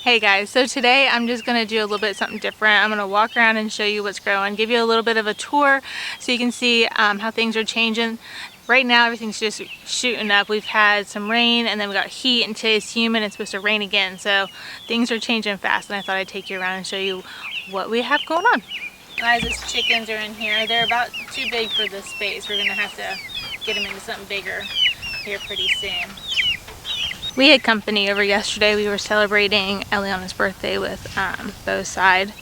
Hey guys, so today I'm just going to do a little bit something different. I'm going to walk around and show you what's growing, give you a little bit of a tour so you can see how things are changing. Right now everything's just shooting up. We've had some rain and then we got heat, and today's humid and it's supposed to rain again. So things are changing fast, and I thought I'd take you around and show you what we have going on. Guys, these chickens are in here. They're about too big for this space. We're going to have to get them into something bigger here pretty soon. We had company over yesterday. We were celebrating Eliana's birthday with Bo's side.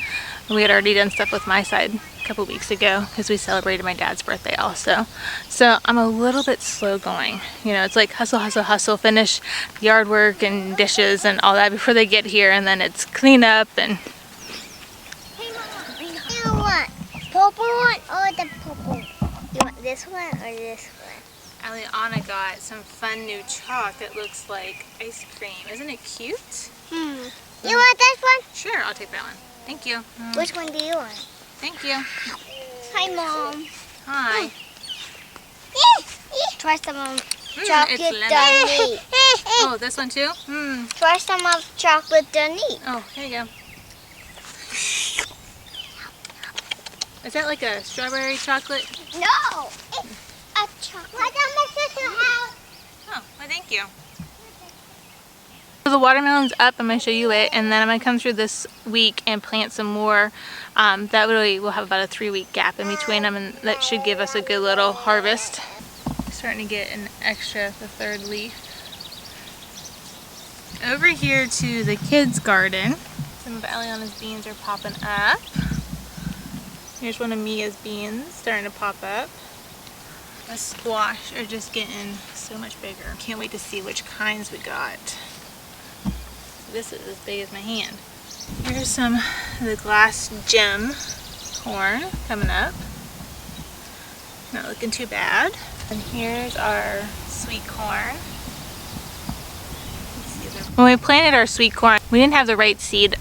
We had already done stuff with my side a couple weeks ago because we celebrated my dad's birthday also. So I'm a little bit slow going. You know, it's like hustle, hustle, hustle, finish yard work and dishes and all that before they get here, and then it's clean up and... Hey Mama, you want purple one or the purple? You want this one or this one? Eliana got some fun new chalk that looks like ice cream. Isn't it cute? You want this one? Sure, I'll take that one. Thank you. Which one do you want? Thank you. Hi, Mom. Hi. Try some chocolate it's donut. Oh, this one too? Try some of chocolate donut. Oh, here you go. Is that like a strawberry chocolate? No, it's a chocolate. What's at my sister's house? Oh, well, thank you. So the watermelon's up. I'm going to show you it, and then I'm going to come through this week and plant some more. That really will have about a 3-week gap in between them, and that should give us a good little harvest. Starting to get an extra, the third leaf. Over here to the kids' garden, some of Eliana's beans are popping up. Here's one of Mia's beans starting to pop up. The squash are just getting so much bigger. Can't wait to see which kinds we got. This is as big as my hand. Here's some of the glass gem corn coming up. Not looking too bad. And here's our sweet corn. When we planted our sweet corn, we didn't have the right seed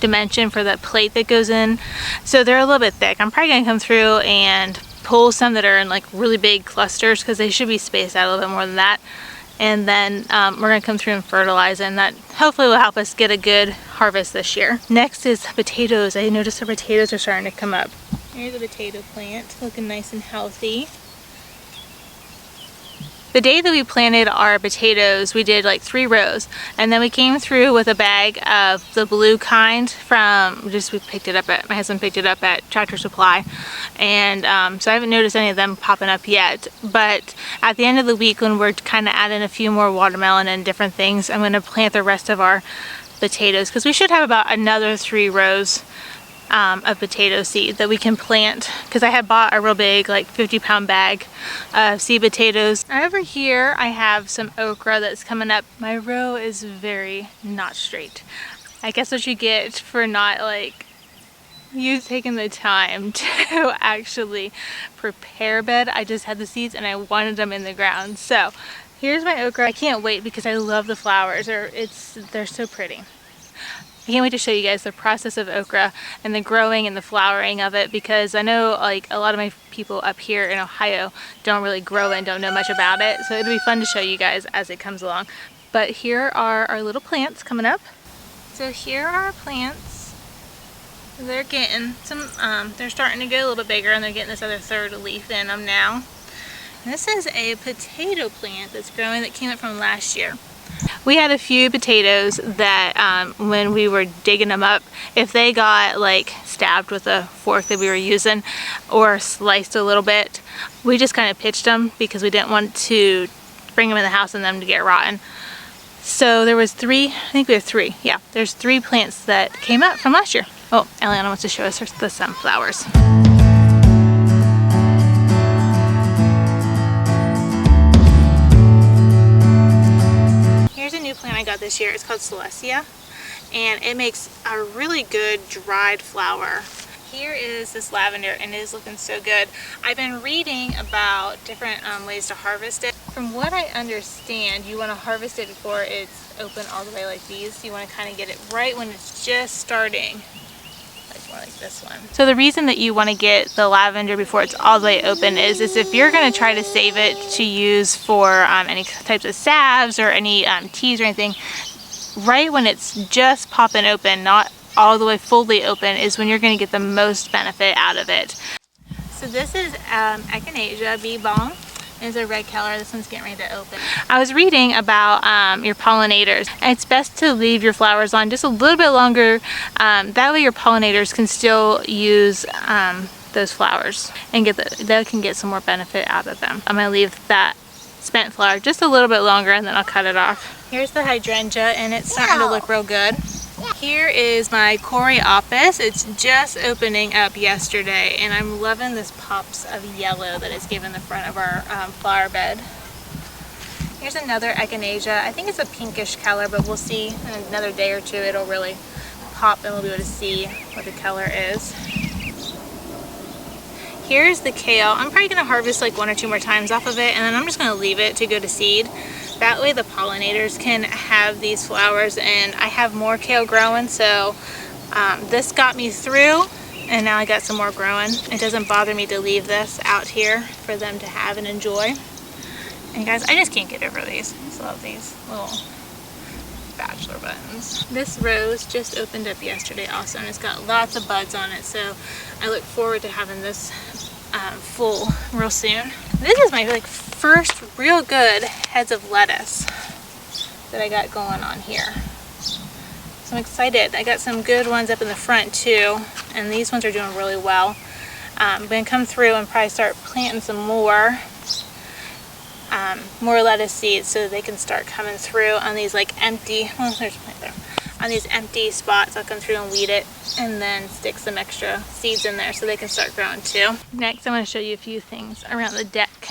dimension for the plate that goes in, so they're a little bit thick. I'm probably gonna come through and pull some that are in like really big clusters, because they should be spaced out a little bit more than that, and then we're gonna come through and fertilize, and that hopefully will help us get a good harvest this year. Next is potatoes. I noticed our potatoes are starting to come up. Here's a potato plant looking nice and healthy. The day that we planted our potatoes, we did like 3 rows, and then we came through with a bag of the blue kind from, we picked it up at, my husband picked it up at Tractor Supply, and so I haven't noticed any of them popping up yet, but at the end of the week when we're kind of adding a few more watermelon and different things, I'm going to plant the rest of our potatoes, because we should have about another 3 rows of potato seed that we can plant, because I had bought a real big like 50-pound bag of seed potatoes. Over here I have some okra that's coming up. My row is very not straight. I guess what you get for not like you taking the time to actually prepare bed. I just had the seeds and I wanted them in the ground. So here's my okra. I can't wait because I love the flowers. They're so pretty. I can't wait to show you guys the process of okra and the growing and the flowering of it, because I know like a lot of my people up here in Ohio don't really grow it and don't know much about it, so it'll be fun to show you guys as it comes along. But here are our little plants coming up. So here are our plants. They're getting some, they're starting to get a little bit bigger, and they're getting this other third leaf in them now. This is a potato plant that's growing that came up from last year. We had a few potatoes that when we were digging them up, if they got like stabbed with a fork that we were using or sliced a little bit, we just kind of pitched them because we didn't want to bring them in the house and them to get rotten. So there was 3, I think we have 3, yeah, there's 3 plants that came up from last year. Oh, Eliana wants to show us the sunflowers. Plant I got this year. It's called Celestia, and it makes a really good dried flower. Here is this lavender, and it is looking so good. I've been reading about different ways to harvest it. From what I understand, you want to harvest it before it's open all the way like these. You want to kind of get it right when it's just starting, like more like this one. So the reason that you want to get the lavender before it's all the way open is if you're going to try to save it to use for any types of salves or any teas or anything, right when it's just popping open, not all the way fully open, is when you're going to get the most benefit out of it. So this is Echinacea bee balm. It's a red color. This one's getting ready to open. I was reading about your pollinators, and it's best to leave your flowers on just a little bit longer. That way your pollinators can still use those flowers and they can get some more benefit out of them. I'm going to leave that spent flower just a little bit longer, and then I'll cut it off. Here's the hydrangea, and it's starting to look real good. Here is my coreopsis. It's just opening up yesterday, and I'm loving this pops of yellow that it's given the front of our flower bed. Here's another echinacea. I think it's a pinkish color, but we'll see in another day or two. It'll really pop and we'll be able to see what the color is. Here's the kale. I'm probably going to harvest like 1 or 2 more times off of it, and then I'm just going to leave it to go to seed. That way the pollinators can have these flowers, and I have more kale growing, so this got me through, and now I got some more growing. It doesn't bother me to leave this out here for them to have and enjoy. And guys, I just can't get over these. I just love these little bachelor buttons. This rose just opened up yesterday also, and it's got lots of buds on it, so I look forward to having this full real soon. This is my first real good heads of lettuce that I got going on here. So I'm excited. I got some good ones up in the front too, and these ones are doing really well. I'm going to come through and probably start planting some more lettuce seeds so they can start coming through on these empty, well, there's a plant there. On these empty spots. I'll come through and weed it and then stick some extra seeds in there so they can start growing too. Next, I'm going to show you a few things around the deck,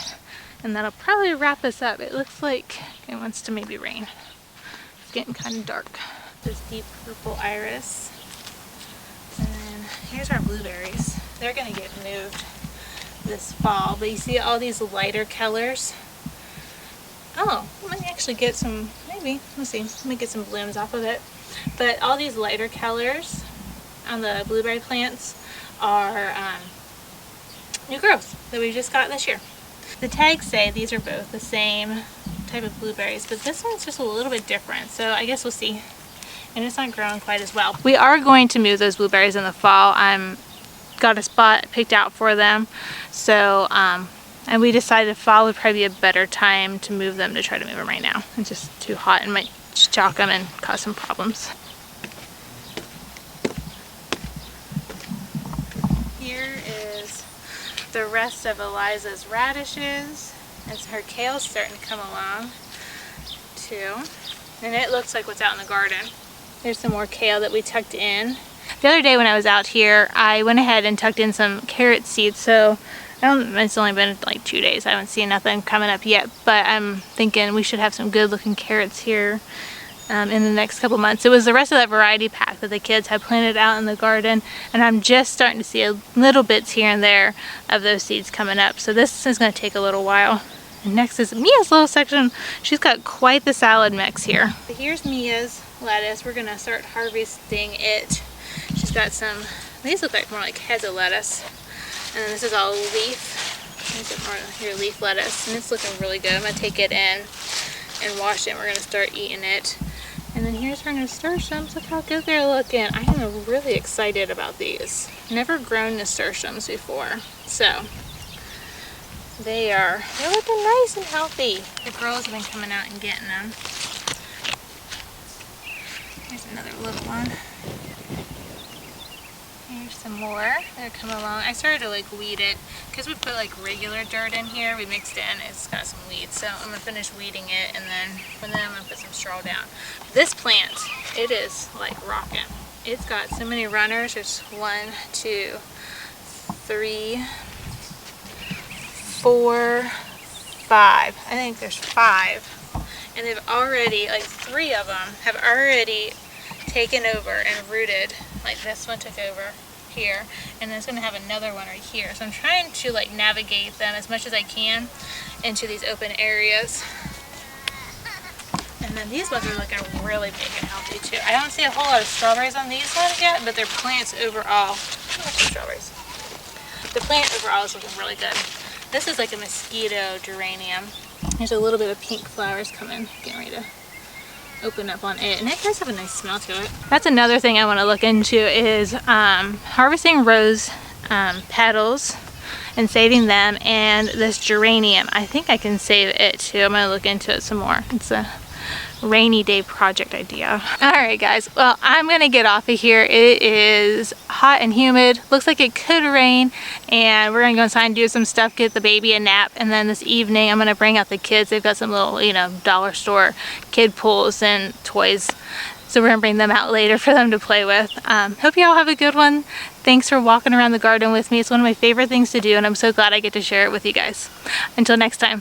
and that'll probably wrap us up. It looks like it wants to maybe rain. It's getting kind of dark. This deep purple iris. And then here's our blueberries. They're going to get moved this fall, but you see all these lighter colors? Oh, let me actually get some, maybe, let's see, let me get some blooms off of it. But all these lighter colors on the blueberry plants are new growth that we just got this year. The tags say these are both the same type of blueberries, but this one's just a little bit different, so I guess we'll see. And it's not growing quite as well. We are going to move those blueberries in the fall. Got a spot picked out for them, so and we decided fall would probably be a better time to move them to try to move them right now. It's just too hot and might chalk them and cause some problems. Here is the rest of Eliza's radishes, and her kale's starting to come along too. And it looks like what's out in the garden. There's some more kale that we tucked in. The other day when I was out here, I went ahead and tucked in some carrot seeds, so it's only been like 2 days. I haven't seen nothing coming up yet, but I'm thinking we should have some good looking carrots here in the next couple months. It was the rest of that variety pack that the kids had planted out in the garden, and I'm just starting to see little bits here and there of those seeds coming up. So this is going to take a little while. And next is Mia's little section. She's got quite the salad mix here. But here's Mia's lettuce. We're going to start harvesting it. She's got some, these look like more like heads of lettuce. And then this is all leaf. There's more here, leaf lettuce. And it's looking really good. I'm going to take it in and wash it. We're going to start eating it. And then here's our nasturtiums. Look how good they're looking. I am really excited about these. Never grown nasturtiums before. So they're looking nice and healthy. The girls have been coming out and getting them. Here's another little one. Here's some more. They're coming along. I started to weed it because we put regular dirt in here. We mixed it in. It's got some weeds, so I'm gonna finish weeding it, and then I'm gonna put some straw down. This plant, it is rocking. It's got so many runners. There's 1, 2, 3, 4, 5. I think there's 5, and they've already 3 of them have already taken over and rooted. This one took over here, and it's going to have another one right here. So I'm trying to navigate them as much as I can into these open areas. And then these ones are looking really big and healthy too. I don't see a whole lot of strawberries on these ones yet, but their plants overall, strawberries. The plant overall is looking really good. This is like a mosquito geranium. There's a little bit of pink flowers coming, getting ready to open up on it, and it does have a nice smell to it. That's another thing I want to look into is harvesting rose petals and saving them, and this geranium. I think I can save it too. I'm going to look into it some more. It's a rainy day project idea. Alright guys, well I'm gonna get off of here. It is hot and humid, looks like it could rain, and we're gonna go inside and do some stuff, get the baby a nap, and then this evening I'm gonna bring out the kids. They've got some little, you know, dollar store kid pools and toys, so we're gonna bring them out later for them to play with. Hope you all have a good one. Thanks for walking around the garden with me. It's one of my favorite things to do, and I'm so glad I get to share it with you guys. Until next time.